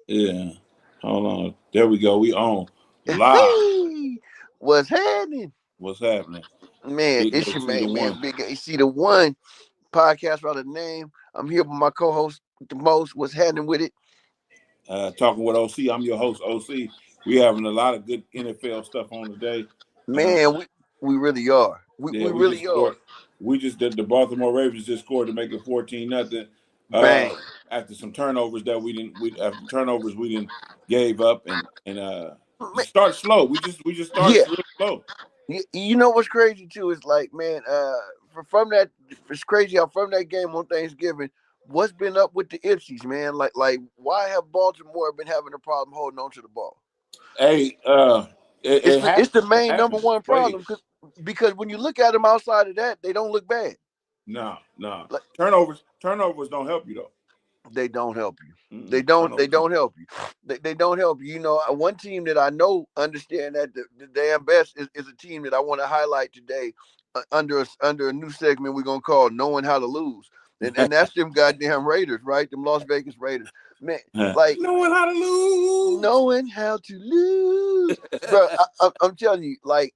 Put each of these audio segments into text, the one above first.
Yeah. Hold on. There we go. We on live. Hey, what's happening? What's happening? Man, Big it's your AC the man, one. Big AC the One podcast by the name. I'm here with my co-host, the most. What's happening with it? Talking with OC. I'm your host, OC. We having a lot of good NFL stuff on today. Uh, Man, we really are. We, yeah, we we just really are. scored. We just did the Baltimore Ravens just scored to make it 14-0. Bang. After some turnovers that we didn't we after turnovers we didn't gave up and Man, just started slow. We just started yeah. real slow. You know what's crazy too is like, man, from that, it's crazy how from that game on Thanksgiving, what's been up with the Ipsies, man? Like, why have Baltimore been having a problem holding on to the ball? Hey, It's it it's happens. the It main number happens. one Play. problem because when you look at them outside of that, they don't look bad. No, no. Like Turnovers don't help you though. they don't help you. They Mm-mm. don't. They Turnovers don't. don't help you. They don't help you. You know, one team that I know understand that the damn best is a team that I want to highlight today under a new segment we're gonna call "Knowing How to Lose," and that's them goddamn Raiders, right? Them Las Vegas Raiders, man. Like Knowing how to lose. knowing how to lose, bro. I'm telling you, like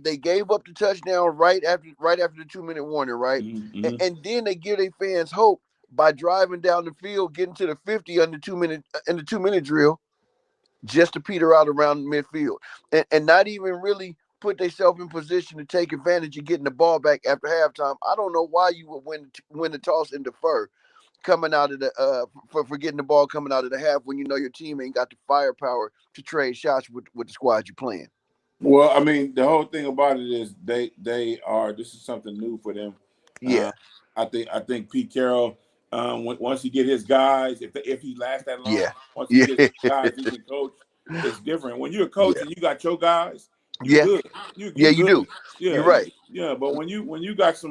they gave up the touchdown right after the 2 minute warning, right? And, Mm-hmm. and then they give their fans hope by driving down the field, getting to the 50 on the 2 minute in the 2 minute drill, just to peter out around midfield, and not even really put themselves in position to take advantage of getting the ball back after halftime. I don't know why you would win the toss and defer coming out of the for getting the ball coming out of the half when you know your team ain't got the firepower to trade shots with the squad you're playing. Well, I mean, the whole thing about it is they are. This is something new for them. Yeah, Uh, I think Pete Carroll, once he get his guys, if he lasts that long, yeah, once he yeah, gets his guys, he can coach. It's different when you're a coach yeah, and you got your guys. You yeah, good. You yeah. you You good. do. Yeah, You're right. yeah. But when you got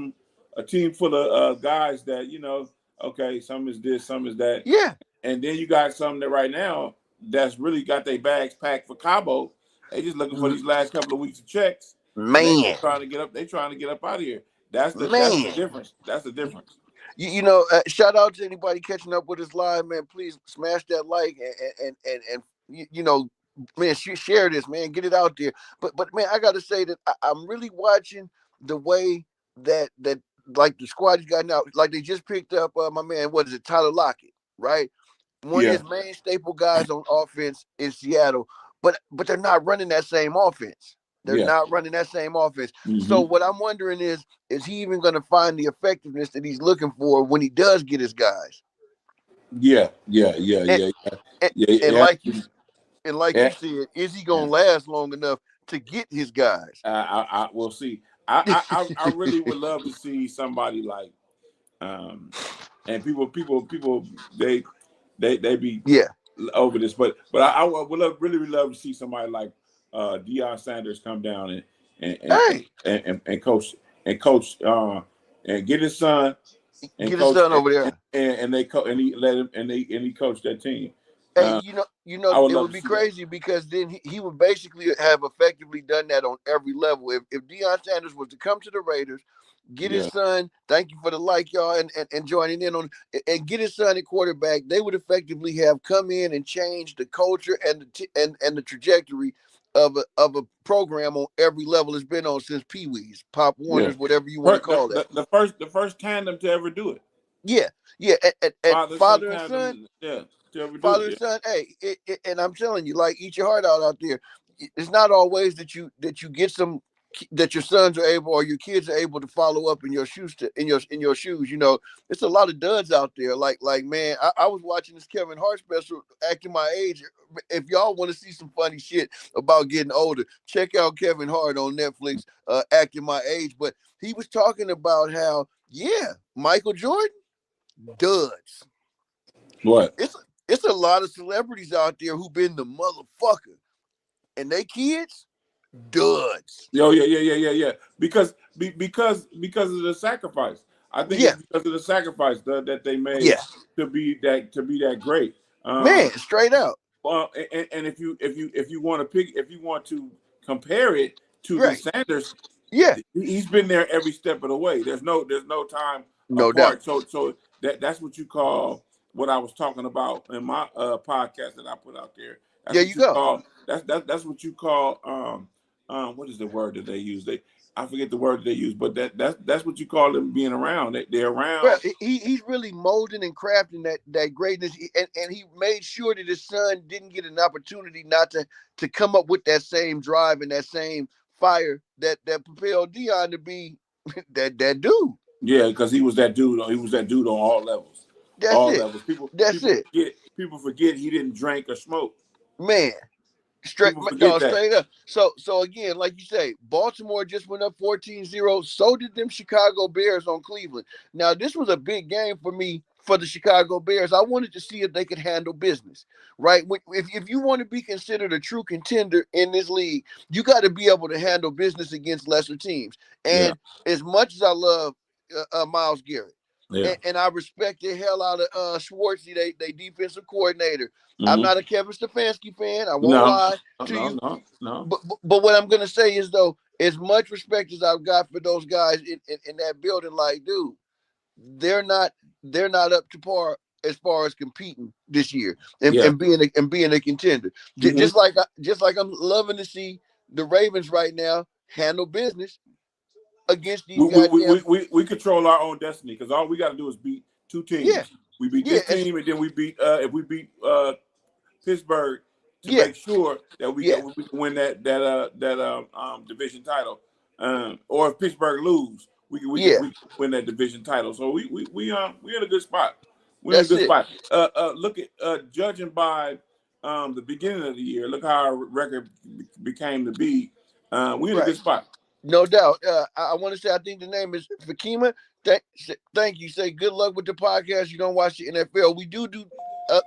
a team full of guys that okay, some is this, some is that, Yeah. and then you got some that right now that's really got their bags packed for Cabo. They just looking for these last couple of weeks of checks, and they Man, trying to get up. They trying to get up out of here. That's the man. difference. That's the difference. Shout out to anybody catching up with us live, man. Please smash that like and man, share this, man. Get it out there. But man, I got to say that I'm really watching the way that like the squad has gotten out. Like they just picked up my man. What is it, Tyler Lockett? Right, one of Yeah, his main staple guys on offense in Seattle. But they're not running that same offense. They're yeah. not running that same offense. So Hmm. what I'm wondering is he even going to find the effectiveness that he's looking for when he does get his guys? Yeah, yeah, yeah, And yeah, yeah. and, Yeah, and it like has you to be- and like you yeah. said, is he Yeah. going to last long enough to get his guys? I will see. I really would love to see somebody like um and people they be Yeah. over this, but I would really love to see somebody like Deion Sanders come down and and and, Hey, and coach and get his son and get his coach son over there. and they and he let him and he coached that team. Hey, Uh, you know, I would it love would to be see that. crazy because then he would basically have effectively done that on every level. If Deion Sanders was to come to the Raiders, get his Yeah, son, thank you for the like, y'all, and joining in on and get his son at quarterback, they would effectively have come in and changed the culture and the trajectory of a program on every level it's been on since Pee Wee's, Pop yeah. Warner's, whatever you want to call that. The first tandem to ever do it, Yeah, yeah, and father son father and son, tandem, yeah, to ever do father it. and Yeah, son. Hey, and I'm telling you, like, eat your heart out there. It's not always that you get some that your sons are able or your kids are able to follow up in your shoes in your shoes. You know, it's a lot of duds out there. Like man, I was watching this Kevin Hart special, acting my age. If y'all want to see some funny shit about getting older, check out Kevin Hart on Netflix, acting my age. But he was talking about how, yeah, Michael Jordan duds. what? It's a lot of celebrities out there who been the motherfucker, and they kids duds. Yo, yeah, yeah, yeah, yeah, yeah. Because of the sacrifice. I think it's Yeah, because of the sacrifice that they made yeah, to be that great. man, straight out. Well, and if you want to if you want to compare it to the Right. Sanders, Yeah, he's been there every step of the way. There's no time no doubt. apart. So that's what you call what I was talking about in my podcast that I put out there. That's There what you you go. call that's what you call what is the word that they use? I forget the word that they use, but that's what you call them being around. They're Well, around. he's really molding and crafting that greatness, and he made sure that his son didn't get an opportunity not to come up with that same drive and that same fire that propelled Dion to be that dude. Yeah, because he was that dude. He was that dude on all levels. That's All it. levels. People That's people it, forget. People forget he didn't drink or smoke. man. Straight, People forget no, that. straight up. So again, like you say, Baltimore just went up 14-0. So did them Chicago Bears on Cleveland. Now, this was a big game for me for the Chicago Bears. I wanted to see if they could handle business, right? If you want to be considered a true contender in this league, you got to be able to handle business against lesser teams. Yeah. And as much as I love Myles Garrett, Yeah. and I respect the hell out of Schwartzy, they defensive coordinator. I'm Mm-hmm. not a Kevin Stefanski fan. I won't No. lie to you. No. But what I'm gonna say is though, as much respect as I've got for those guys in that building, like, dude, they're not up to par as far as competing this year Yeah. and being a contender. Mm-hmm. Just like I'm loving to see the Ravens right now handle business against these goddamn. We control our own destiny because all we got to do is beat two teams. Yeah, We beat yeah, this team, and then we beat if we beat Pittsburgh to yeah, make sure that we yeah, can win that division title. Or if Pittsburgh lose, we yeah. can win that division title. So we're in a good spot. We're in a That's good it. spot. Look at judging by the beginning of the year. Look how our record became to be. We're in a Right. good spot. No doubt. I want to say, I think the name is Fakima. Thank you. Say good luck with the podcast. You don't watch the NFL. We do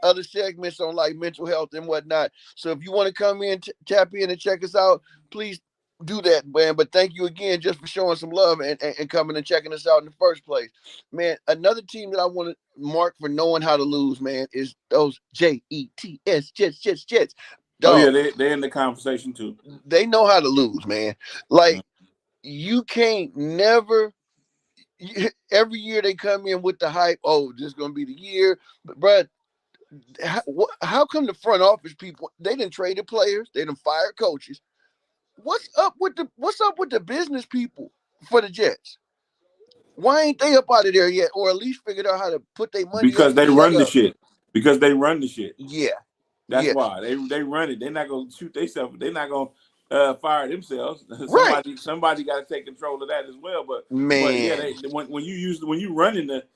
other segments on like mental health and whatnot. So if you want to come in, tap in and check us out, please do that, man. But thank you again just for showing some love and coming and checking us out in the first place. Man, another team that I want to mark for knowing how to lose, man, is those Jets, Jets. Oh yeah, Dog, they're in the conversation too. they know how to lose, man. Like, you can't never every year they come in with the hype. Oh, this is gonna be the year, but how come the front office people, they didn't traded players, they didn't fired coaches? What's up with the business people for the Jets? Why ain't they up out of there yet, or at least figured out how to put their money up Because and they shut run the up? shit. Because they run the shit. Yeah, That's yeah, why they run it. They're not gonna shoot themselves. They're not gonna fire themselves. right, somebody got to take control of that as well. But yeah, man. when you running it,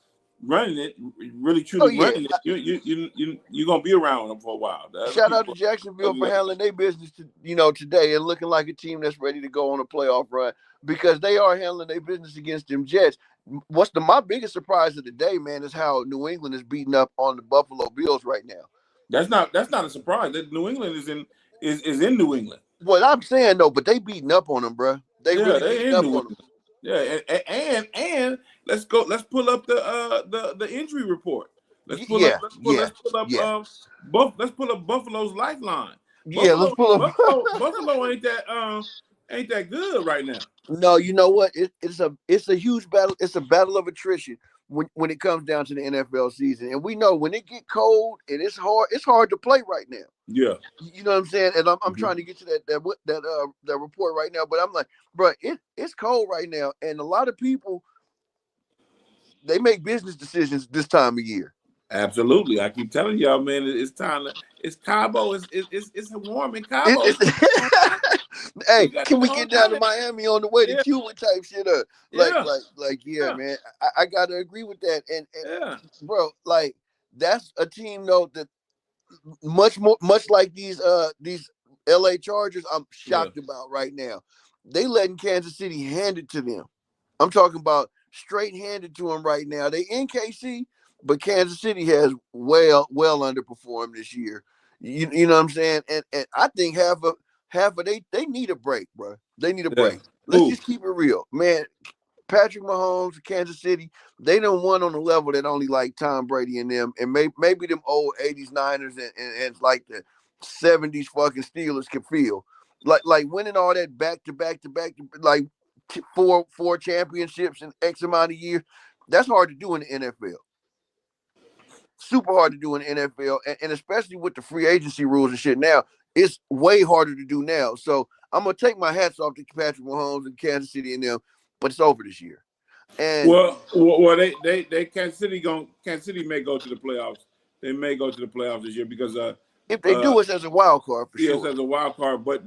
really Oh truly yeah. running it, you're gonna be around them for a while. The other Shout out to people, Jacksonville for handling their business, today and looking like a team that's ready to go on a playoff run, because they are handling their business against them Jets. My biggest surprise of the day, man, is how New England is beating up on the Buffalo Bills right now. that's not a surprise. That New England is in New England. What I'm saying though, but they beating up on them, bro. They really They're beating in up New on them. England. Yeah, and let's go. Let's pull up the injury report. Let's pull Yeah, up. yeah, yeah, Let's pull up Buffalo's lifeline. yeah. Let's pull up. Buffalo ain't that good right now. No, you know what? It's a huge battle. It's a battle of attrition when it comes down to the NFL season. And we know when it get cold and it's hard to play right now. Yeah. You know what I'm saying? And I'm trying to get to that report right now. But I'm like, bro, it's cold right now, and a lot of people, they make business decisions this time of year. Absolutely. I keep telling y'all, man, it's time to. It's Cabo. It's warm in Cabo. Hey, got can we all get down to time. Miami on the way to Yeah. Cuba type shit up? Yeah. Yeah, man. I gotta agree with that. And Yeah. bro, like, that's a team though that much like these LA Chargers, I'm shocked about right now. They letting Kansas City hand it to them. I'm talking about straight handed to them right now. They in KC, but Kansas City has well underperformed this year. You know what I'm saying? And I think half of they need a break, bro. They need a break. Let's just keep it real, man. Patrick Mahomes, Kansas City, they done won on a level that only like Tom Brady and them, and maybe them old 80s Niners and like the 70s fucking Steelers can feel. Like winning all that back to back, like four championships in X amount of years. That's hard to do in the NFL. super hard to do in the NFL, and especially with the free agency rules and shit now, it's way harder to do now. So I'm gonna take my hats off to Patrick Mahomes and Kansas City and them, but it's over this year. And they Kansas City may go to the playoffs. They may go to the playoffs this year because if they do, it's as a wild card for yes, sure. as a wild card. But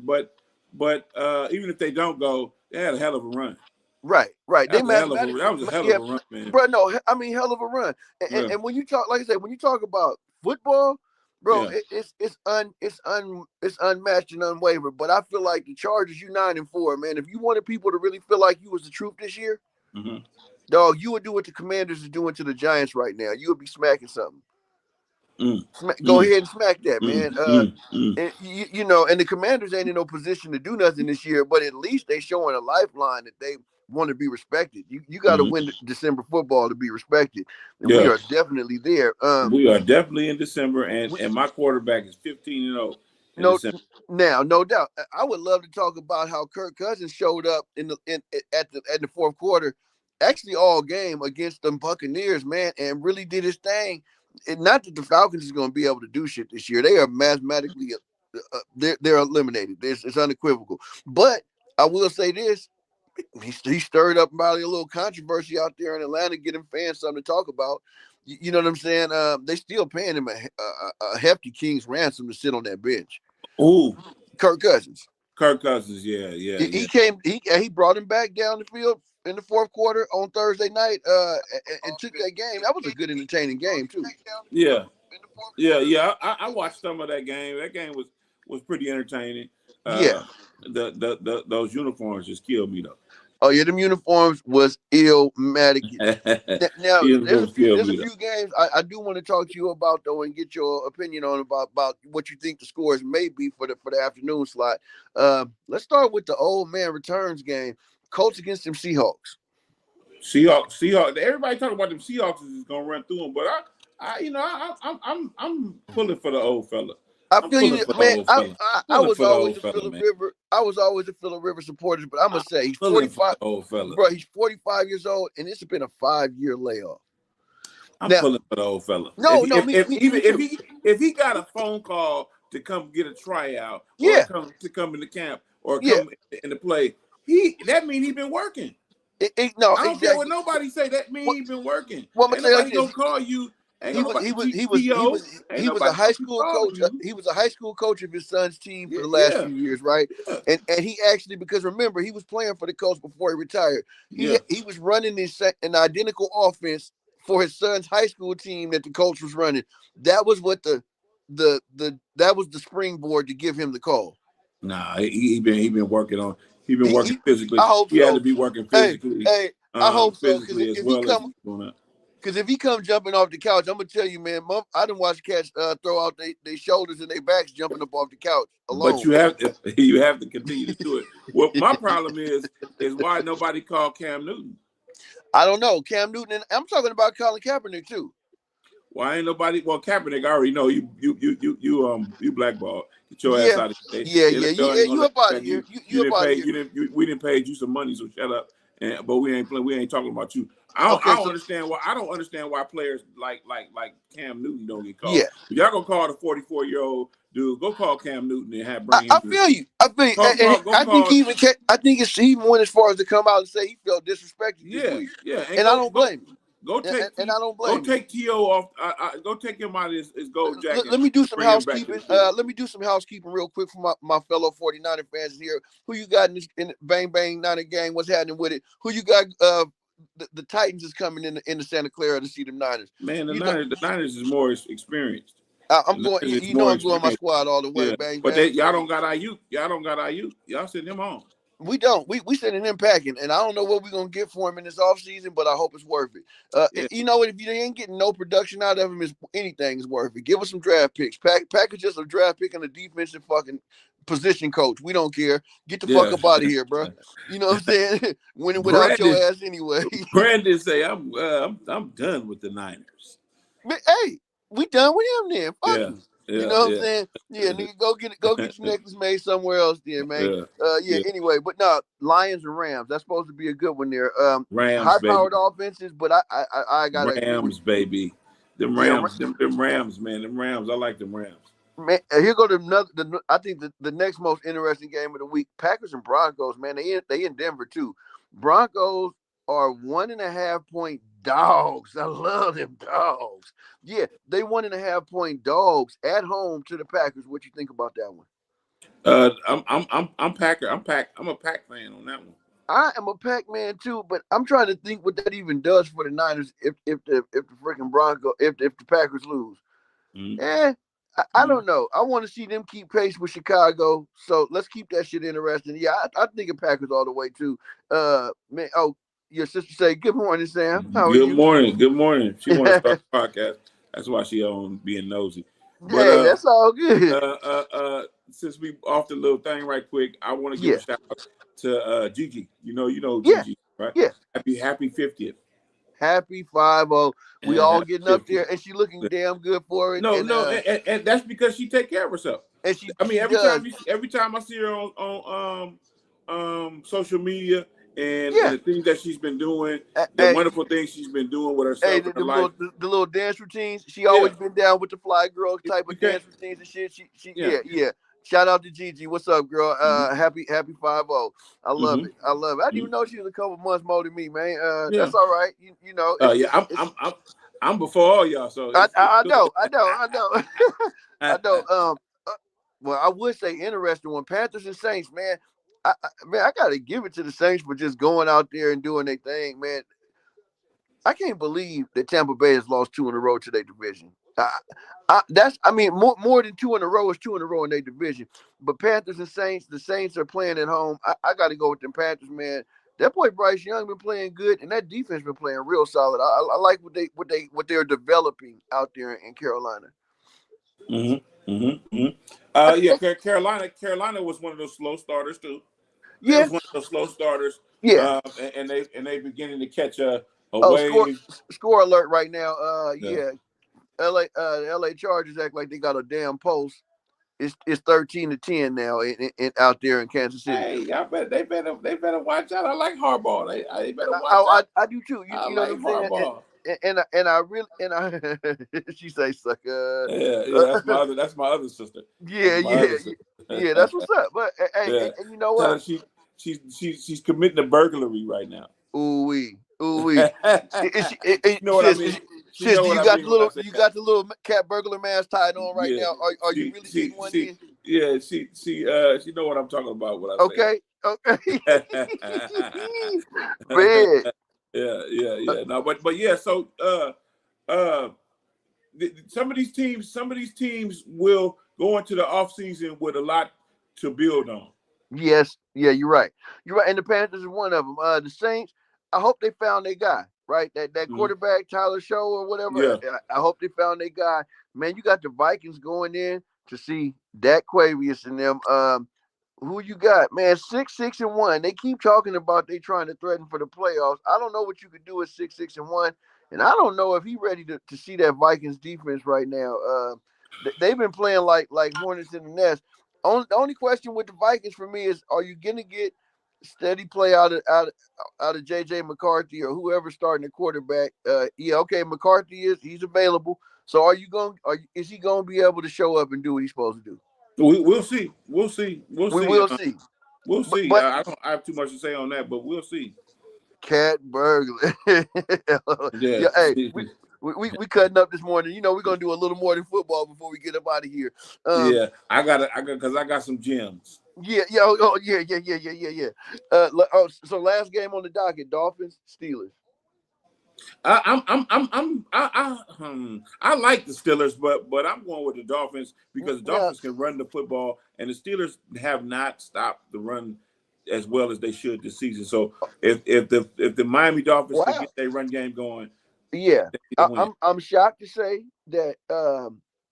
even if they don't go, they had a hell of a run. Right. That was a hell of a run, man. Bro, no, I mean hell of a run. And when you talk, like I said, when you talk about football, bro, it's unmatched and unwavered. But I feel like the Chargers, you 9-4, man. If you wanted people to really feel like you was the truth this year, dog, you would do what the Commanders are doing to the Giants right now. You would be smacking something. Go ahead and smack that, man. And you know, and the Commanders ain't in no position to do nothing this year, but at least they showing a lifeline that they want to be respected. You got to win December football to be respected. And we are definitely there. We are definitely in December, and my quarterback is 15-0. No doubt. I would love to talk about how Kirk Cousins showed up at the fourth quarter, actually all game against them Buccaneers, man, and really did his thing. And not that the Falcons is going to be able to do shit this year. They are mathematically they're eliminated. It's unequivocal. But I will say this: he stirred up probably a little controversy out there in Atlanta, getting fans something to talk about. You know what I'm saying? They still paying him a hefty king's ransom to sit on that bench. Ooh, Kirk Cousins. Yeah. He brought him back down the field in the fourth quarter on Thursday night, and took that game. That was a good, entertaining game too. Yeah. I watched some of that game. That game was pretty entertaining. Those uniforms just killed me though. Oh yeah, them uniforms was illmatic. Now there's a few games I do want to talk to you about though, and get your opinion on about what you think the scores may be for the afternoon slot. Let's start with the old man returns game. Colts against them Seahawks. Seahawks. Everybody talking about them Seahawks is gonna run through them, but I'm pulling for the old fella. I feel you, man. I was always a Phillip Rivers. I was always a Phillip Rivers supporter, but I'm gonna say he's 45. Old fella, bro. He's 45 years old, and it's been a 5-year layoff. I'm pulling for the old fella. If he got a phone call to come get a tryout, or to come into camp, or come into play, that means he's been working. I don't care what nobody say. That means he's been working. Well, ain't nobody gonna call you. He was a high school coach. He was a high school coach of his son's team for the last few years, right? And he actually, because remember, he was playing for the Colts before he retired. He was running an identical offense for his son's high school team that the Colts was running. That was what that was the springboard to give him the call. Nah, he been working on. He been working physically. I hope he had to be working physically. Hey, I hope so. Because if he come jumping off the couch, I'm gonna tell you, man. I done watch cats throw out their shoulders and their backs jumping up off the couch alone. But you have to continue to do it. Well, my problem is why nobody called Cam Newton. I don't know Cam Newton, and I'm talking about Colin Kaepernick too. Why ain't nobody? Well, Kaepernick, I already know you blackballed. Get your ass out of here. You up out of here. You up out of here. We didn't pay you some money, so shut up. But we ain't talking about you. I don't understand why players like Cam Newton don't get called. Yeah. If y'all gonna call the 44-year-old dude, go call Cam Newton and bring him. I feel you. I think he went as far as to come out and say he felt disrespected this week. Yeah. And I don't blame him. Go take T.O. off. Go take him out of his gold jacket. Let me do some housekeeping. Let me do some housekeeping real quick for my fellow 49er fans here. Who you got in the Bang Bang Niner gang? What's happening with it? Who you got? The Titans is coming in the Santa Clara to see them Niners. Man, the Niners is more experienced. I'm going. I'm going my squad all the way. Yeah. Bang, but bang. Y'all don't got Ayuk. Y'all send him home. We don't. We sending him packing, and I don't know what we're gonna get for him in this offseason, but I hope it's worth it. You know what? If you ain't getting no production out of him, anything is worth it. Give us some draft picks. Package us a draft pick and a defensive fucking position coach. We don't care. Get the fuck up out of here, bro. You know what I'm saying? Winning without your ass anyway. Brandon say I'm done with the Niners. But, hey, we done with him then. Fuck you. You know what I'm saying? Yeah, nigga, go get your necklace made somewhere else, then, man. Anyway, but no, Lions and Rams. That's supposed to be a good one there. Rams, high-powered offenses, but I got Rams, baby. Them Rams, them Rams, man, them Rams. I like them Rams. Man, here go to another. I think the next most interesting game of the week: Packers and Broncos. Man, they in Denver too. Broncos are 1.5 point dogs. I love them dogs. Yeah, they 1.5 point dogs at home to the Packers. What you think about that one? I'm Packer. I'm a Pack fan on that one. I am a Pack man too, but I'm trying to think what that even does for the Niners if the freaking if the Packers lose. Mm-hmm. I don't know. I want to see them keep pace with Chicago, so let's keep that shit interesting. Yeah, I think of Packers all the way too. Man, your sister say good morning, Sam. How are you? Good morning. She want to start the podcast. That's why she on being nosy. But, hey, that's all good. Since we off the little thing right quick, I want to give a shout out to Gigi. You know Gigi, right? Yeah. Happy 50th. Happy 50. We all getting up there, and she looking damn good for it. And that's because she take care of herself. And every time I see her on social media and the things that she's been doing, the wonderful things she's been doing with herself. The little dance routines. She always been down with the fly girl type of dance routines and shit. She. Shout out to Gigi. What's up, girl? Happy 50. I love it. I didn't even know she was a couple months more than me, man. That's all right. You know. I'm before all y'all. So I know. I know. Well, I would say interesting one. Panthers and Saints, man. I gotta give it to the Saints for just going out there and doing their thing, man. I can't believe that Tampa Bay has lost 2 in a row to their division. More than 2 in a row is 2 in a row in their division. But Panthers and Saints, the Saints are playing at home. I got to go with them Panthers, man. That boy Bryce Young been playing good, and that defense been playing real solid. I like what they're developing out there in Carolina. Carolina was one of those slow starters too. Yeah, was one of those slow starters. Yeah, and they beginning to catch a wave. Score alert right now. LA Chargers act like they got a damn pulse. It's 13-10 now in out there in Kansas City. Hey, I bet they better watch out. I like Harbaugh. They better watch out. I do too. You know like what I'm Harbaugh. saying? And I really she say sucker. Yeah. That's my other sister. Yeah. That's what's up. But hey, and you know what? She's committing a burglary right now. Ooh wee. You know what I mean? Sis, you got the little cat burglar mask tied on right now. Are you really getting one in? Yeah, she know what I'm talking about. What I say. Okay. Man. Yeah. No, but yeah. So some of these teams will go into the offseason with a lot to build on. Yes. Yeah, you're right. And the Panthers is one of them. The Saints, I hope they found their guy. Right, that quarterback Tyler Show or whatever. Yeah. I hope they found their guy. Man, you got the Vikings going in to see Dak Quavius and them. Who you got, man? 6-1. They keep talking about they trying to threaten for the playoffs. I don't know what you could do at 6-1, and I don't know if he ready to see that Vikings defense right now. They've been playing like hornets in the nest. The only question with the Vikings for me is, are you gonna get steady play out of JJ McCarthy or whoever starting the quarterback? McCarthy he's available. So is he going to be able to show up and do what he's supposed to do? We'll see. We'll see. We'll see. But I don't have too much to say on that, but we'll see. Cat burglar. Yeah. Hey, we cutting up this morning. You know, we're gonna do a little more than football before we get up out of here. I got some gems. Yeah. So last game on the docket: Dolphins, Steelers. I like the Steelers, but I'm going with the Dolphins because the Dolphins can run the football, and the Steelers have not stopped the run as well as they should this season. So if the Miami Dolphins can get their run game going, I'm shocked to say that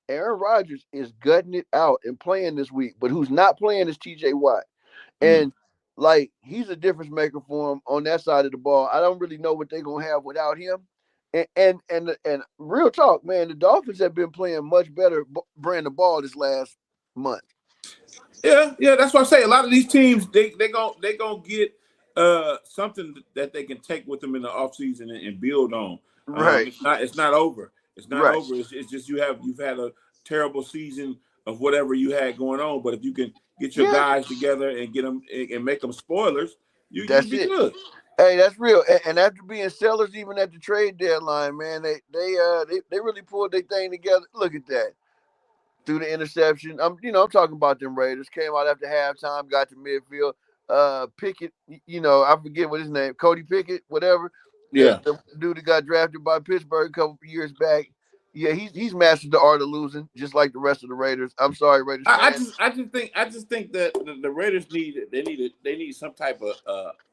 Aaron Rodgers is gutting it out and playing this week, but who's not playing is TJ Watt. And he's a difference maker for him on that side of the ball. I don't really know what they're gonna have without him. And real talk, man, the Dolphins have been playing much better brand of ball this last month. Yeah, that's what I say. A lot of these teams, they gonna get something that they can take with them in the offseason and build on. Right. It's not over. It's not over. It's just you've had a terrible season of whatever you had going on. But if you can get your guys together and get them and make them spoilers, you'll be good. Hey, that's real. And after being sellers, even at the trade deadline, man, they really pulled their thing together. Look at that. Through the interception. I'm talking about them Raiders. Came out after halftime, got to midfield. Pickett, I forget what his name, Cody Pickett, whatever. Yeah. The dude that got drafted by Pittsburgh a couple of years back. Yeah, he's mastered the art of losing, just like the rest of the Raiders. I'm sorry, Raiders fans. I just think that the Raiders need some type of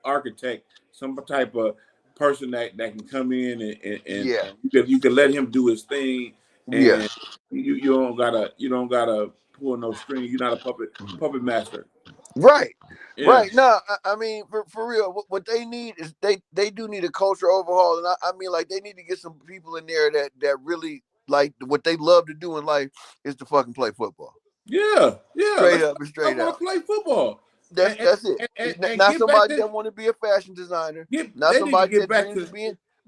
architect, some type of person that can come in and you can let him do his thing. And you don't gotta pull no strings. You're not a puppet master. Right. Yeah. Right. No, I mean, for real, what they need is they do need a culture overhaul. And I mean, like, they need to get some people in there that really, like, what they love to do in life is to fucking play football. Yeah. Straight up and straight out. Play football. That's it. And not somebody that want to be a fashion designer. Not somebody that dreams of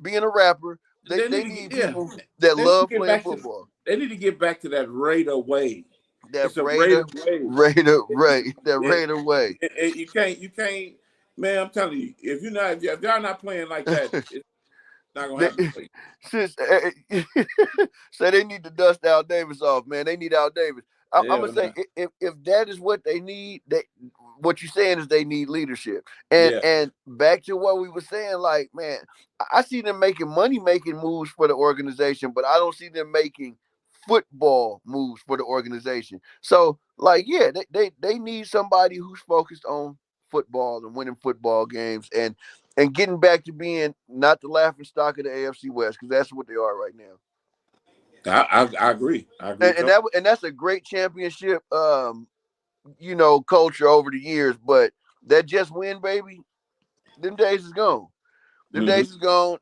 being a rapper. They need people that love playing football. They need to get back to that Raider way. That Raider way. And you can't, man. I'm telling you, if y'all not playing like that, it's not gonna happen. So they need to dust Al Davis off, man. They need Al Davis. I'm gonna say if that is what they need, what you're saying is they need leadership. And back to what we were saying, like, man, I see them making money-making moves for the organization, but I don't see them making football moves for the organization. So, like, yeah, they need somebody who's focused on football and winning football games and getting back to being not the laughing stock of the AFC West, because that's what they are right now. I agree. And that's a great championship, culture over the years. But that just win, baby, them days is gone. Them days is gone.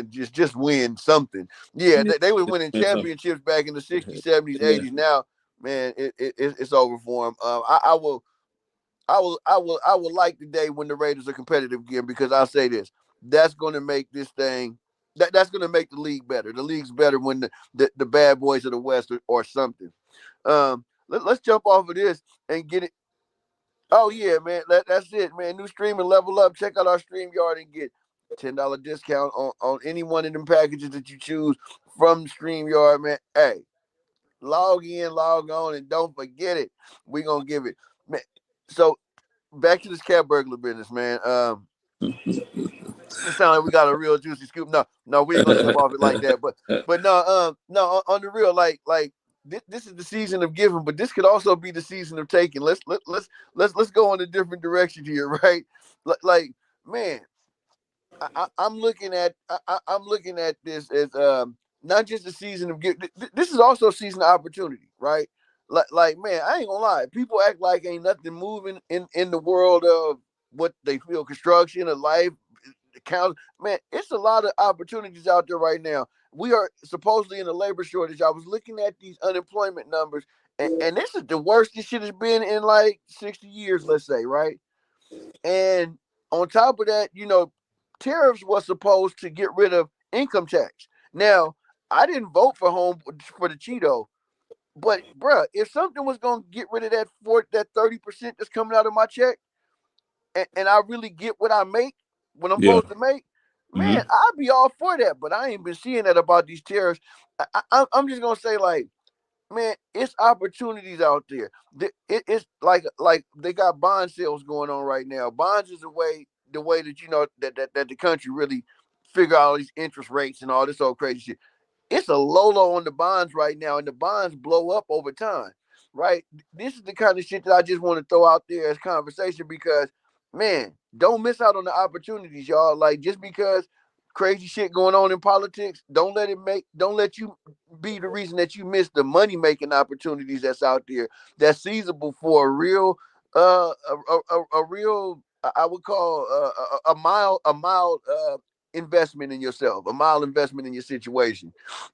just win something. Yeah, they were winning championships back in the 60s, 70s, 80s. Now, man, it's over for them. I will like the day when the Raiders are competitive again, because I'll say this: that's going to make this thing. That's going to make the league better. The league's better when the bad boys of the West or something. Let's jump off of this and get it. Oh yeah, man, that's it, man. New stream and level up. Check out our StreamYard and get $10 discount on any one of them packages that you choose from StreamYard, man. Hey, log in, log on, and don't forget it. We're gonna give it, man. So back to this cat burglar business, man. It sounds like we got a real juicy scoop. No, we ain't gonna jump off it like that. But no, on the real, like this is the season of giving, but this could also be the season of taking. Let's go in a different direction here, right? Like, man, I'm looking at this as not just a season of giving. This is also a season of opportunity, right? Like, man, I ain't gonna lie. People act like ain't nothing moving in the world of what they feel, construction of life. Man, it's a lot of opportunities out there right now. We are supposedly in a labor shortage. I was looking at these unemployment numbers, and this is the worst this shit has been in like 60 years, let's say, right? And on top of that, tariffs was supposed to get rid of income tax. Now, I didn't vote for the Cheeto, but bruh, if something was gonna get rid of that 30% that's coming out of my check, and I really get what I make, what I'm supposed to make, man, I'd be all for that. But I ain't been seeing that about these tariffs. I'm just gonna say, like, man, it's opportunities out there. It's like they got bond sales going on right now. Bonds is the way that that the country really figure out all these interest rates and all this old crazy shit. It's a low on the bonds right now, and the bonds blow up over time, right? This is the kind of shit that I just want to throw out there as conversation, because, man, don't miss out on the opportunities, y'all. Like, just because crazy shit going on in politics, don't let you be the reason that you miss the money making opportunities that's out there, that's feasible for a real I would call a mild investment in yourself, a mild investment in your situation.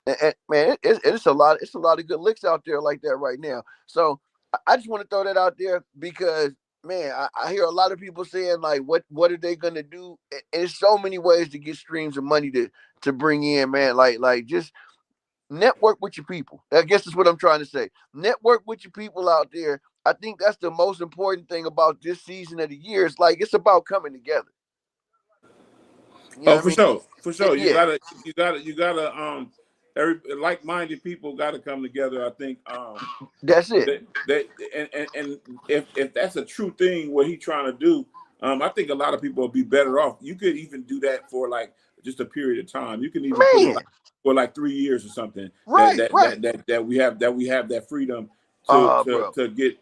And man, it's a lot of good licks out there like that right now. So I just want to throw that out there because, man, I hear a lot of people saying like, what are they gonna do? And there's so many ways to get streams of money to bring in, man. Like just network with your people. I guess that's what I'm trying to say. Network with your people out there. I think that's the most important thing about this season of the year. It's like it's about coming together. You know for sure. You gotta. Every like-minded people got to come together. I think. That's it. And if that's a true thing, what he's trying to do, I think a lot of people will be better off. You could even do that for like just a period of time. You can even put it for like 3 years or something. Right. That we have that freedom to get.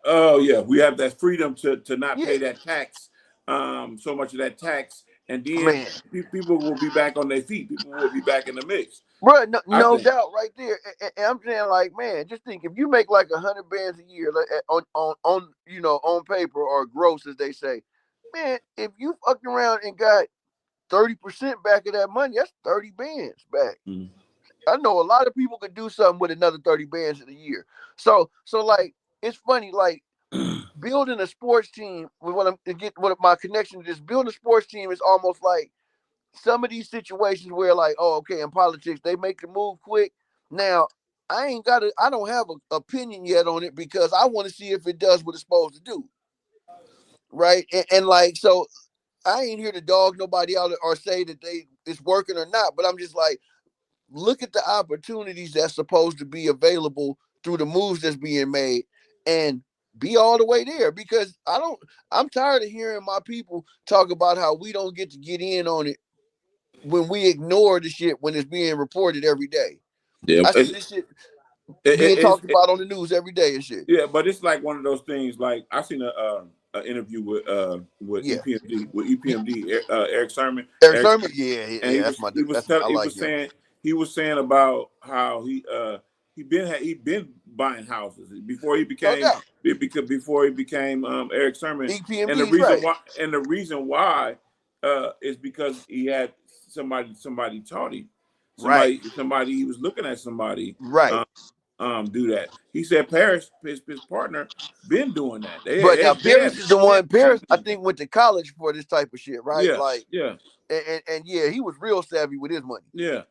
Oh yeah, we have that freedom to not pay that tax. So much of that tax. And then people will be back on their feet. People will be back in the mix. Bro, no doubt, right there. And I'm saying, like, man, just think if you make like 100 bands a year, like, on paper or gross, as they say, man, if you fucking around and got 30% back of that money, that's 30 bands back. Mm. I know a lot of people could do something with another 30 bands in a year. So like, it's funny, like. Building a sports team, what my connection to this, building a sports team is almost like some of these situations where, like, oh, okay, in politics they make the move quick. Now I don't have an opinion yet on it because I want to see if it does what it's supposed to do, right? And like, so I ain't here to dog nobody out or say that it's working or not, but I'm just like, look at the opportunities that's supposed to be available through the moves that's being made, and be all the way there, because I'm tired of hearing my people talk about how we don't get in on it when we ignore the shit when it's being reported every day. Yeah, I see this shit being talked about on the news every day and shit. Yeah, but it's like one of those things. Like I seen an interview with EPMD Eric Sermon. Eric Sermon, yeah, that's my dude. He was saying about how he been buying houses before he became Eric Sermon. EPMD, and the reason why is because he had somebody taught him. Somebody he was looking at somebody do that. He said Paris, his partner, been doing that. Paris is the one. Paris, I think, went to college for this type of shit, right? Yeah, and he was real savvy with his money. Yeah.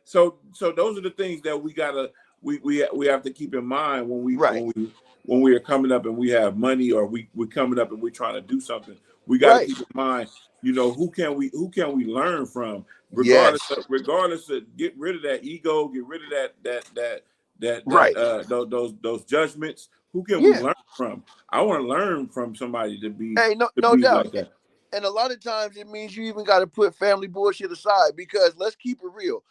So those are the things that we have to keep in mind when we are coming up and we have money, or we're coming up and we're trying to do something. We got to keep in mind, who can we learn from, regardless of get rid of that ego, get rid of those judgments. Who can we learn from? I want to learn from somebody to be no doubt like that. And a lot of times it means you even got to put family bullshit aside, because let's keep it real.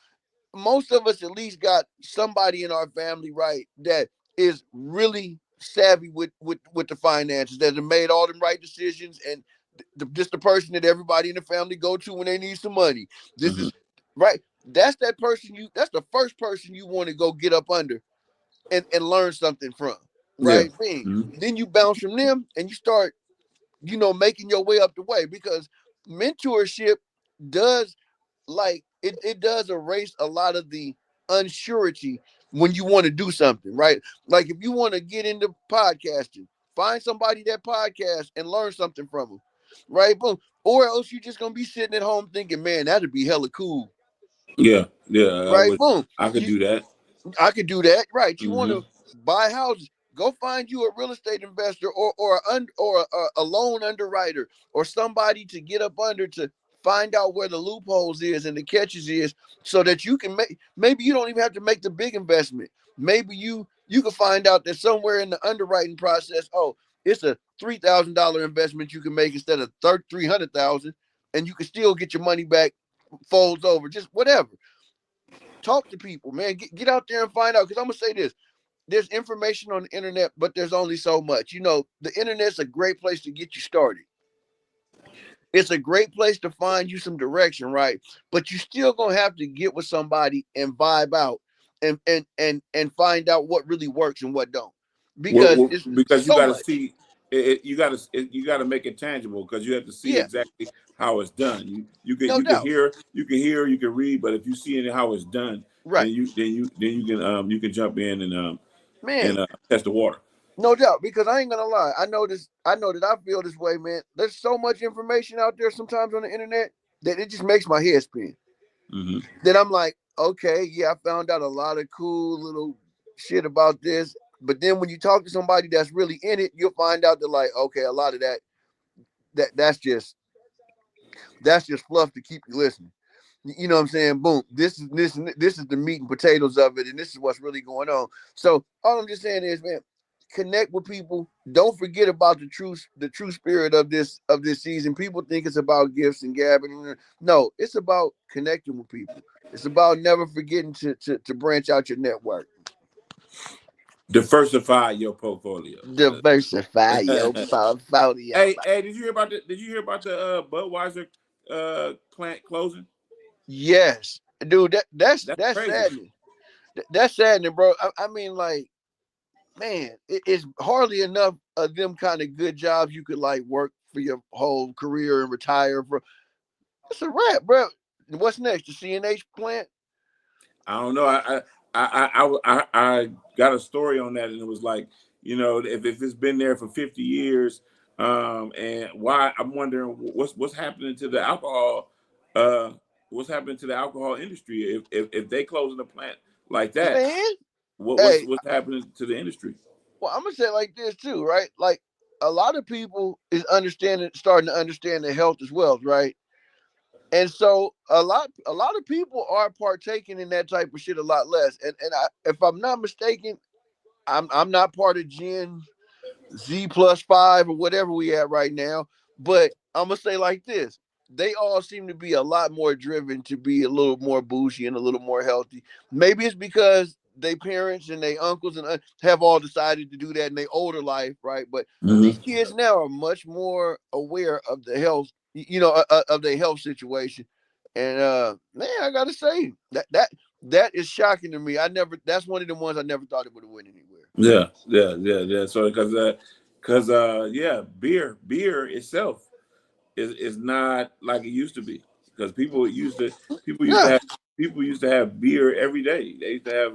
Most of us at least got somebody in our family, right, that is really savvy with the finances, that have made all them right decisions, and just the person that everybody in the family go to when they need some money. This is right. That's that person that's the first person you want to go get up under and learn something from, right? Yeah. Then you bounce from them and you start, making your way up the way, because mentorship does, like, it does erase a lot of the unsurety when you want to do something, right? Like if you want to get into podcasting, find somebody that podcasts and learn something from them, right? Boom. Or else you're just gonna be sitting at home thinking, man, that'd be hella cool. Yeah. Right. Boom. I could do that. I could do that. Right. You want to buy houses? Go find you a real estate investor or a loan underwriter, or somebody to get up under, to find out where the loopholes is and the catches is, so that you can maybe you don't even have to make the big investment. Maybe you can find out that somewhere in the underwriting process, it's a $3,000 investment you can make instead of $300,000, and you can still get your money back, folds over, just whatever. Talk to people, man. Get out there and find out, because I'm gonna say this. There's information on the internet, but there's only so much. The internet's a great place to get you started. It's a great place to find you some direction, right? But you still gonna have to get with somebody and vibe out and find out what really works and what don't. Because you gotta see it, you gotta make it tangible, because you have to see exactly how it's done. You can hear, you can read, but if you see how it's done, right, then you can jump in and test the water. No doubt, because I ain't gonna lie. I know this. I know that I feel this way, man. There's so much information out there sometimes on the internet that it just makes my head spin. Mm-hmm. Then I'm like, okay, yeah, I found out a lot of cool little shit about this. But then when you talk to somebody that's really in it, you'll find out that like, okay, a lot of that's just fluff to keep you listening. You know what I'm saying? Boom. This is the meat and potatoes of it, and this is what's really going on. So all I'm just saying is, man, connect with people. Don't forget about the true spirit of this season. People think it's about gifts and gabbing. No, it's about connecting with people. It's about never forgetting to branch out your network. Diversify your portfolio. Diversify your portfolio. Hey, did you hear about the Budweiser plant closing? Yes, dude. That's crazy. saddening. That's saddening, bro. I mean, like, man, it's hardly enough of them kind of good jobs you could like work for your whole career and retire for. It's a wrap, bro. What's next? The CNH plant? I don't know. I got a story on that, and it was like, you know, if it's been there for 50 years, and why I'm wondering what's happening to the alcohol, what's happening to the alcohol industry if they closing the plant like that, man. What's happening to the industry? Well, I'm gonna say it like this too, right? Like a lot of people is starting to understand that health is wealth, right? And so a lot of people are partaking in that type of shit a lot less. And if I'm not mistaken, I'm not part of Gen Z+5 or whatever we at right now. But I'm gonna say like this: they all seem to be a lot more driven to be a little more bougie and a little more healthy. Maybe it's because their parents and their uncles and have all decided to do that in their older life, right? But these kids now are much more aware of the health, of their health situation. And man, I gotta say that is shocking to me. That's one of the ones I never thought it would have went anywhere. Yeah. So because beer itself is not like it used to be, because people used to have beer every day. They used to have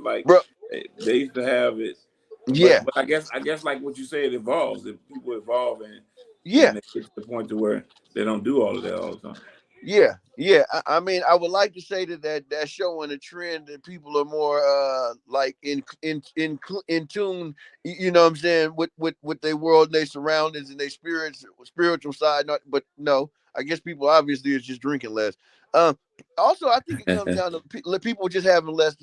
they used to have it. Yeah. But I guess like what you say, it evolves. If people evolve and they get to the point to where they don't do all of that all the time. Yeah. I mean, I would like to say that's showing a trend that people are more like in tune, you know what I'm saying, with their world and their surroundings and their spiritual side. But no, I guess people obviously is just drinking less. Also, I think it comes down to people just having less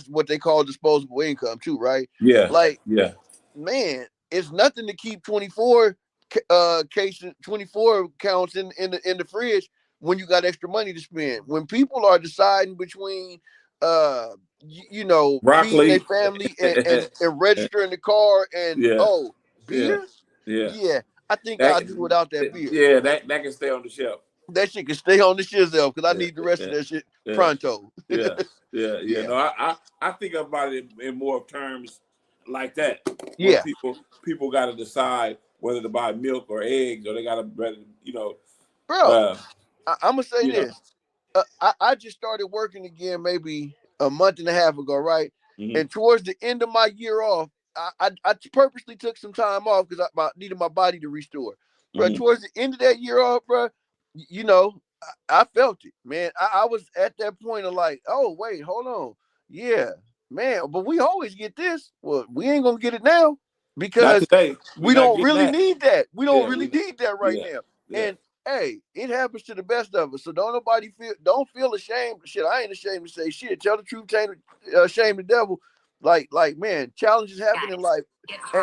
what they call disposable income too, right? Yeah. Like, yeah, man, it's nothing to keep 24 cases, 24 counts in the fridge when you got extra money to spend. When people are deciding between broccoli, feeding their family and registering the car and beer. Yeah. I think I'll do without that beer. Yeah, that can stay on the shelf. That shit can stay on the shelf because I need the rest of that shit pronto. Yeah. No, I think about it in more terms like that. Yeah. People got to decide whether to buy milk or eggs, or they got to, Bro, I'm gonna say this. I just started working again maybe a month and a half ago, right? Mm-hmm. And towards the end of my year off, I purposely took some time off because I needed my body to restore. But Mm-hmm. towards the end of that year off, bro, I felt it, man. I was at that point of like, oh wait, hold on, yeah, man. But we always get this. Well, we ain't gonna get it now because we don't really need that. We don't really need that right now. Yeah. And hey, it happens to the best of us. So don't feel ashamed. Shit, I ain't ashamed to say shit. Tell the truth, shame the devil. Like, man, challenges happen in life,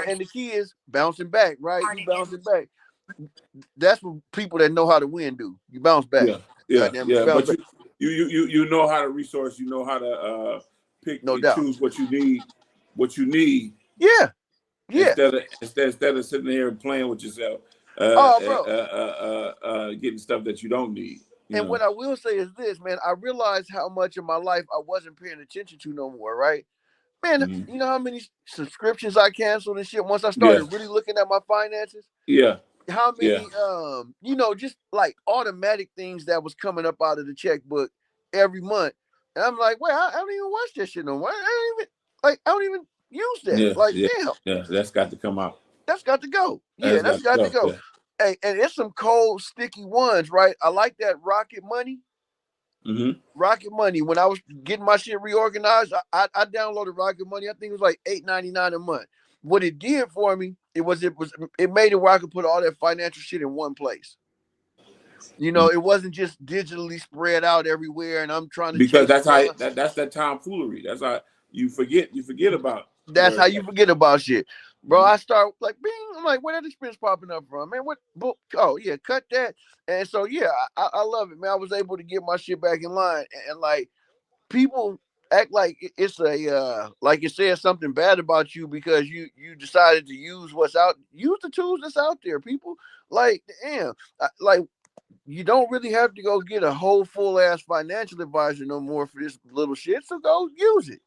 and the key is bouncing back, right? You bouncing back. That's what people that know how to win do. You bounce back. Yeah. But you know how to resource. You know how to pick and choose what you need. Yeah. Instead of sitting here and playing with yourself. Getting stuff that you don't need. What I will say is this, man. I realized how much of my life I wasn't paying attention to no more, right? Man, you know how many subscriptions I canceled and shit once I started really looking at my finances? Yeah. How many, just like automatic things that was coming up out of the checkbook every month. And I'm like, wait, I don't even watch that shit no more. I don't even use that. Damn. Yeah, that's got to come out. That's got to go. Yeah, that's got to go. Yeah. Hey, and it's some cold, sticky ones, right? I like that Rocket Money. Mm-hmm. Rocket Money. When I was getting my shit reorganized, I downloaded Rocket Money. I think it was like $8.99 a month. What it did for me, it made it where I could put all that financial shit in one place. You know, it wasn't just digitally spread out everywhere, and I'm trying to because that's how that's that tomfoolery. That's how you forget about. That's how you forget about shit, bro. I start like, bing. I'm like, where that expense popping up from, man? What? Oh yeah, cut that. And so yeah, I love it, man. I was able to get my shit back in line, and like people act like it's a like it says something bad about you because you decided to use what's out. Use the tools that's out there, people. Like damn, like. You don't really have to go get a whole full ass financial advisor no more for this little shit. So go use it.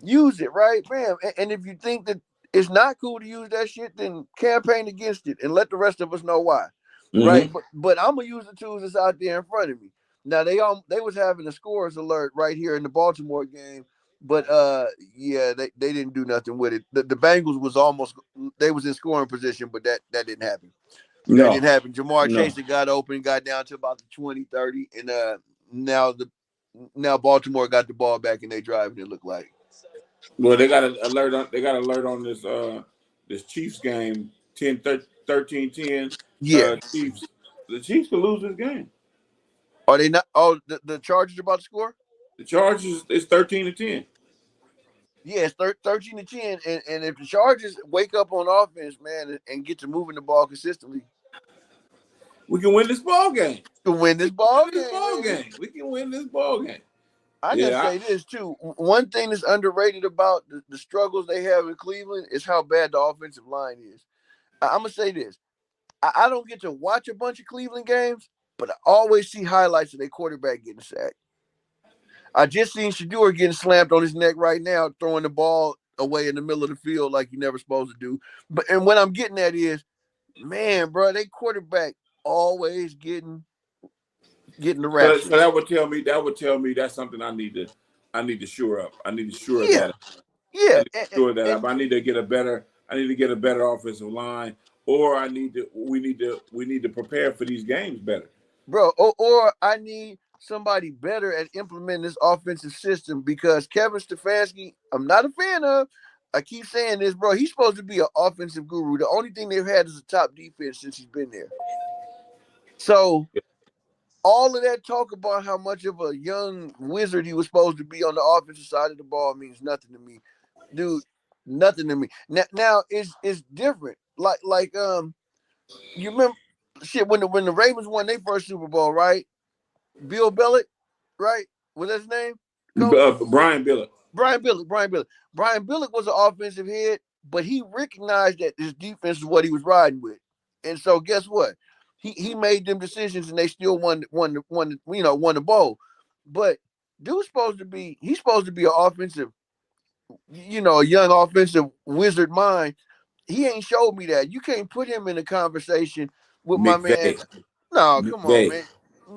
Use it, right, man. And if you think that it's not cool to use that shit, then campaign against it and let the rest of us know why. Mm-hmm. Right. But I'm gonna use the tools that's out there in front of me. Now they was having a scores alert right here in the Baltimore game. But yeah, they didn't do nothing with it. The Bengals they was in scoring position, but that didn't happen. That didn't happen. Ja'Marr Chase got open, got down to about the 20, 30, and now Baltimore got the ball back and they driving. It looked like. Well, they got an alert on. They got an alert on this Chiefs game 13-10. Yeah, Chiefs. The Chiefs could lose this game. Are they not? Oh, the Chargers about to score. The Chargers is 13-10. Yeah, it's 13-10, and if the Chargers wake up on offense, man, and get to moving the ball consistently, we can win this ball game. We can win this ball game. We can win this ball game. I gotta say this too. One thing that's underrated about the struggles they have in Cleveland is how bad the offensive line is. I'm gonna say this. I don't get to watch a bunch of Cleveland games, but I always see highlights of their quarterback getting sacked. I just seen Shedeur getting slammed on his neck right now, throwing the ball away in the middle of the field like you're never supposed to do. And what I'm getting at is, man, bro, they quarterback always getting the rap. So that would tell me that's something I need to shore up. I need to shore that up. Yeah. I need to get a better offensive line, or we need to prepare for these games better. Bro, or I need somebody better at implementing this offensive system because Kevin Stefanski, I'm not a fan of. I keep saying this, bro. He's supposed to be an offensive guru. The only thing they've had is a top defense since he's been there. So all of that talk about how much of a young wizard he was supposed to be on the offensive side of the ball means nothing to me. Dude, nothing to me. Now it's different. Like you remember shit when the Ravens won their first Super Bowl, right? Bill Belichick, right? What's his name? Brian Belichick. Brian Belichick was an offensive head, but he recognized that his defense is what he was riding with. And so guess what? He made them decisions and they still won the bowl. But he's supposed to be an offensive, a young offensive wizard mind. He ain't showed me that. You can't put him in a conversation with my man. No, come on, man.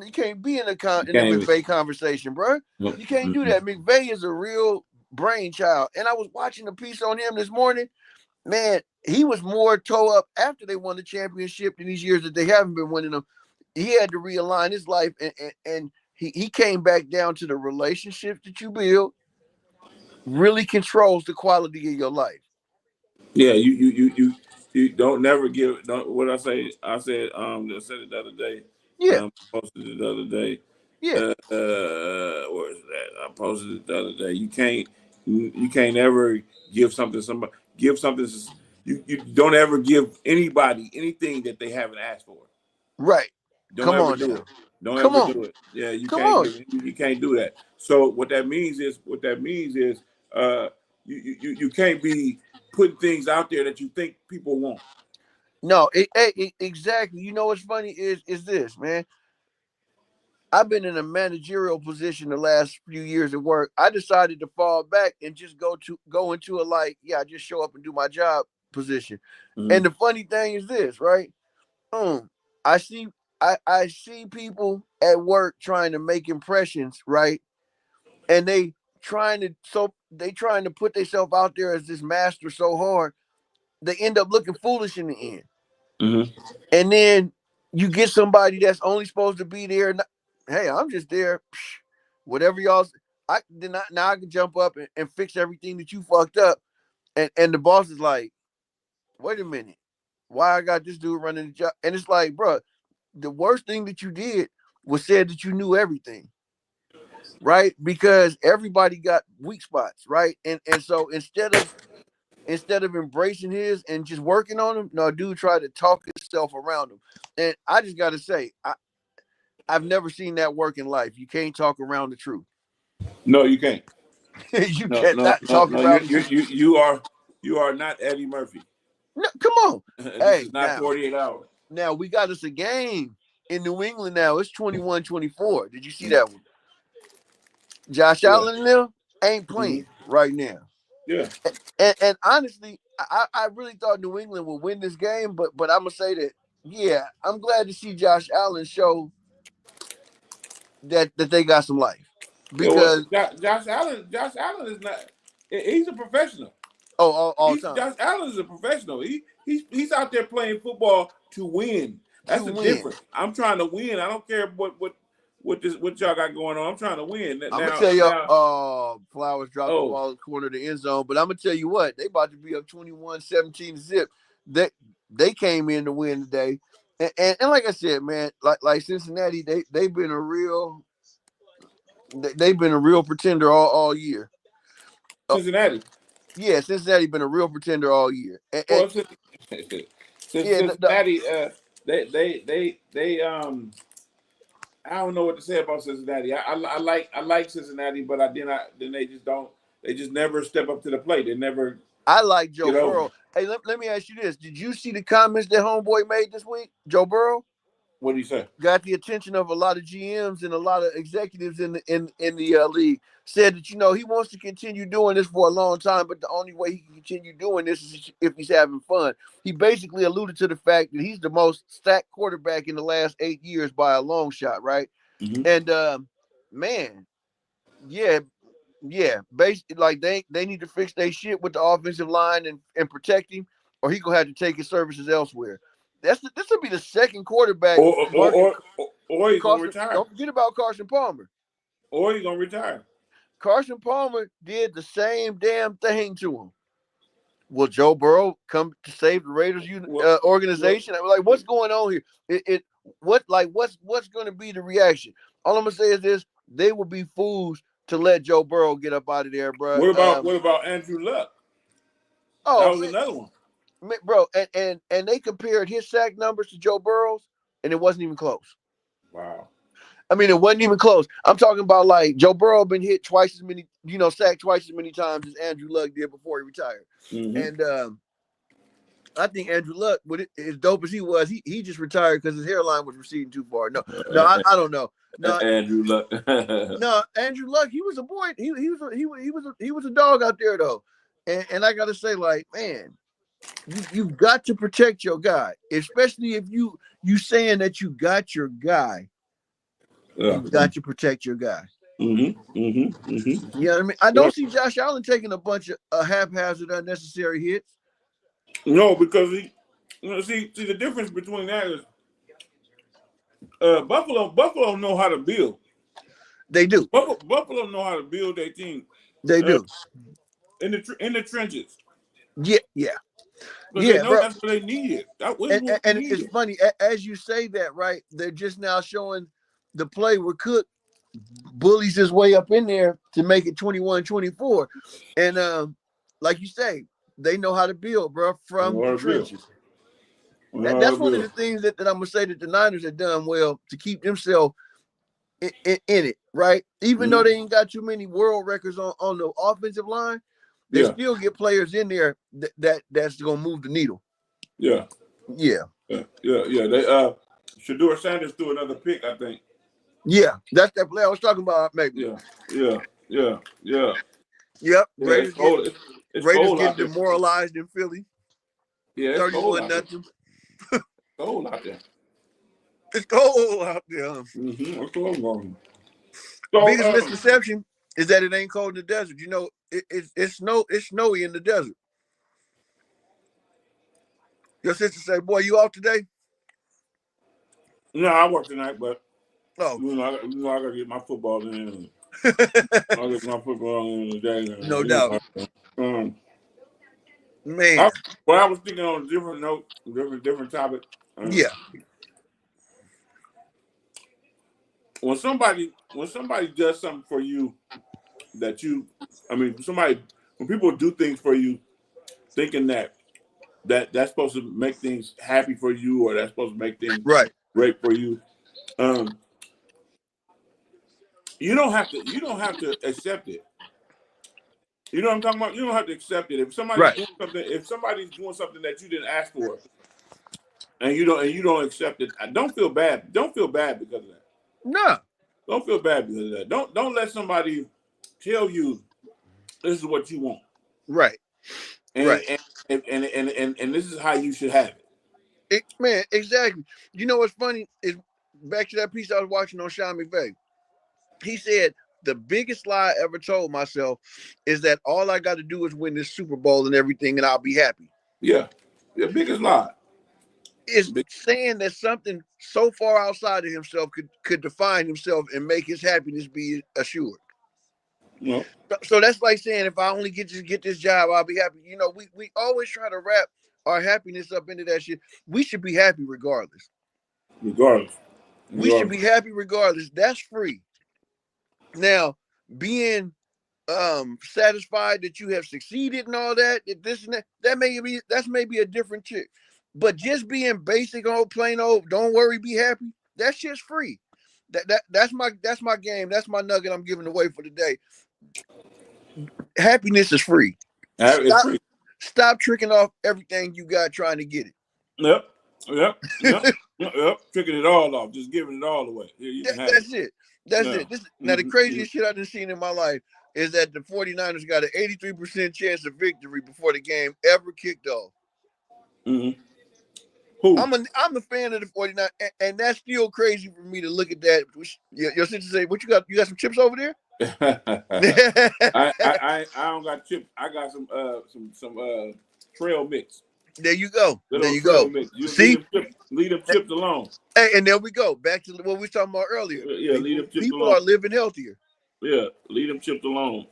You can't be in the McVay conversation, bro. You can't do that. McVay is a real brainchild. And I was watching a piece on him this morning. Man, he was more toe up after they won the championship in these years that they haven't been winning them. He had to realign his life, and he came back down to the relationships that you build really controls the quality of your life. Yeah, you don't never give. What I say? I said I said it the other day. Yeah, posted it the other day. Yeah, where is that? I posted it the other day. You can't ever give something to somebody. Give something. You don't ever give anybody anything that they haven't asked for. Right. Don't ever do it. Don't ever do it. Yeah, you can't do that. So what that means is you can't be putting things out there that you think people want. No, exactly. You know what's funny is this, man. I've been in a managerial position the last few years at work. I decided to fall back and just go into a I just show up and do my job position. Mm-hmm. And the funny thing is this, right? I see people at work trying to make impressions, right? And they trying to put themselves out there as this master so hard, they end up looking foolish in the end. Mm-hmm. And then you get somebody that's only supposed to be there. Hey, I'm just there. Whatever y'all, now I can jump up and fix everything that you fucked up. And the boss is like, wait a minute, why I got this dude running the job? And it's like, bro, the worst thing that you did was said that you knew everything, right? Because everybody got weak spots, right? And so instead of embracing his and just working on him, no, dude tried to talk himself around him. And I just got to say, I've never seen that work in life. You can't talk around the truth. No, you can't. You cannot talk around the truth. You are not Eddie Murphy. No, come on. This is not 48 hours. Now, we got us a game in New England now. It's 21-24. Did you see that one? Josh Allen and them ain't playing right now. Yeah. And honestly, I really thought New England would win this game, but I'm going to say that, yeah, I'm glad to see Josh Allen show that they got some life. Because Josh Allen is not, he's a professional. Oh, all time. Josh Allen is a professional. He's out there playing football to win. That's the difference. I'm trying to win. I don't care what y'all got going on. I'm trying to win. I'm gonna tell y'all, Flowers dropped the ball in the corner of the end zone. But I'm gonna tell you what, they about to be up 21-17 zip. They came in to win today. And like I said, man, like Cincinnati, they've been a real pretender all year. Cincinnati. Yeah, Cincinnati been a real pretender all year. Cincinnati, they I don't know what to say about Cincinnati. I like Cincinnati, but they just never step up to the plate. They never. I like Joe Burrow. Hey, let me ask you this: did you see the comments that homeboy made this week, Joe Burrow? What did he say? Got the attention of a lot of GMs and a lot of executives in the league. Said that he wants to continue doing this for a long time, but the only way he can continue doing this is if he's having fun. He basically alluded to the fact that he's the most stacked quarterback in the last 8 years by a long shot, right? Mm-hmm. And man, yeah, basically, like they need to fix their shit with the offensive line and protect him, or he gonna have to take his services elsewhere. This will be the second quarterback. Or he's gonna retire. Don't forget about Carson Palmer. Or he's gonna retire. Carson Palmer did the same damn thing to him. Will Joe Burrow come to save the Raiders organization? I'm like, what's going on here? What's going to be the reaction? All I'm gonna say is this: they will be fools to let Joe Burrow get up out of there, bro. What about Andrew Luck? Oh, that was another one. Bro, and they compared his sack numbers to Joe Burrow's, and it wasn't even close. Wow. I mean, it wasn't even close. I'm talking about like Joe Burrow been hit twice as many, sacked twice as many times as Andrew Luck did before he retired. Mm-hmm. And I think Andrew Luck, as dope as he was, he just retired because his hairline was receding too far. No, I don't know. No, Andrew Luck. No, Andrew Luck, he was a boy. He was a dog out there though. And I gotta say, like, man, you've got to protect your guy, especially if you saying that you got your guy. Yeah. You've got to protect your guy. Mm-hmm. Mm-hmm. Mm-hmm. You know what I mean? I don't see Josh Allen taking a bunch of haphazard, unnecessary hits. No, because see the difference between that is Buffalo know how to build. They do. Buffalo know how to build their team. They do. In the trenches. Yeah. They know that's what they needed. And it's funny, as you say that, right? They're just now showing the play where Cook bullies his way up in there to make it 21-24. And like you say, they know how to build, bro, from the trenches. That's one of the things that I'm going to say that the Niners have done well to keep themselves in it, right? Even though they ain't got too many world records on the offensive line, they still get players in there that's going to move the needle. Yeah. Yeah. They Shedeur Sanders threw another pick, I think. Yeah, that's that play I was talking about, maybe. Yeah. Yep. Raiders get demoralized in Philly. Yeah, 31-0. Cold out there. It's cold out there. Mm-hmm. What's going on? Biggest misconception is that it ain't cold in the desert. You know, it's snowy in the desert. Your sister say, "Boy, you off today?" No, I work tonight, but you know, I gotta get my football in. I get my football in today. No doubt. Man, I was thinking on a different note, different topic. Yeah. When somebody does something for you when people do things for you, thinking that's supposed to make things happy for you, or that's supposed to make things great for you, you don't have to accept it. You know what I'm talking about? You don't have to accept it. If somebody's doing something that you didn't ask for, and you don't accept it, don't feel bad. Don't feel bad because of that. No. Don't feel bad because of that. Don't let somebody tell you this is what you want. Right. And this is how you should have it. Man, exactly. You know what's funny is back to that piece I was watching on Sean McVay. He said the biggest lie I ever told myself is that all I got to do is win this Super Bowl and everything, and I'll be happy. Yeah, the biggest lie is saying that something so far outside of himself could define himself and make his happiness be assured. Yeah. So that's like saying if I only get this job, I'll be happy. You know, we always try to wrap our happiness up into that shit. We should be happy regardless. We should be happy regardless. That's free. Now, being satisfied that you have succeeded and all that, this and that's maybe a different chick. But just being basic, old plain old, don't worry, be happy. That shit's free. That's my game. That's my nugget I'm giving away for today. Happiness is free. Stop tricking off everything you got trying to get it. Yep. Tricking it all off, just giving it all away. That's it. Now the craziest shit I've been seeing in my life is that the 49ers got an 83% chance of victory before the game ever kicked off. Mm-hmm. Who? I'm a fan of the 49ers, and that's still crazy for me to look at that. Your sister say, "What you got? You got some chips over there?" I don't got chips. I got some trail mix. There you go. See, leave them chips alone. Hey, and there we go. Back to what we were talking about earlier. Yeah, leave them chips alone. People are living healthier. Yeah, leave them chips alone.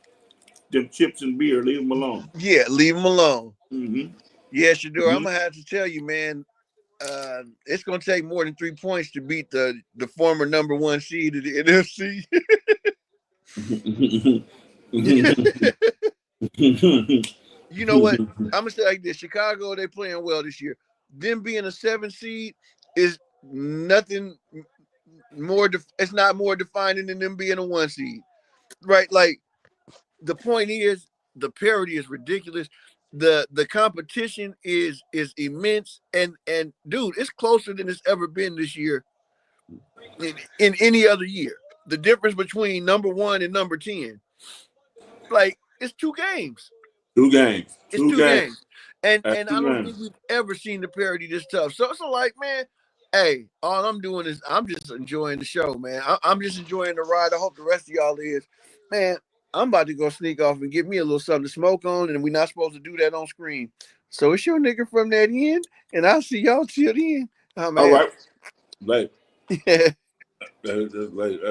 Them chips and beer, leave them alone. Yeah, leave them alone. Mm-hmm. Yeah, Shador, mm-hmm. I'm gonna have to tell you, man. It's gonna take more than 3 points to beat the former number 1 seed of the NFC. You know what? I'm gonna say like this: Chicago, they playing well this year. Them being a 7 seed is nothing more. It's not more defining than them being a 1 seed, right? Like the point is, the parity is ridiculous. The competition is immense, and dude, it's closer than it's ever been this year in any other year. The difference between number 1 and number 10, like it's 2 games. 2 games. It's 2 games. And I don't think we've ever seen the parity this tough. So it's like, man, hey, all I'm doing is I'm just enjoying the show, man. I'm just enjoying the ride. I hope the rest of y'all is. Man, I'm about to go sneak off and get me a little something to smoke on, and we're not supposed to do that on screen. So it's your nigga from that end, and I'll see y'all till then. All right. Late. Yeah. Late.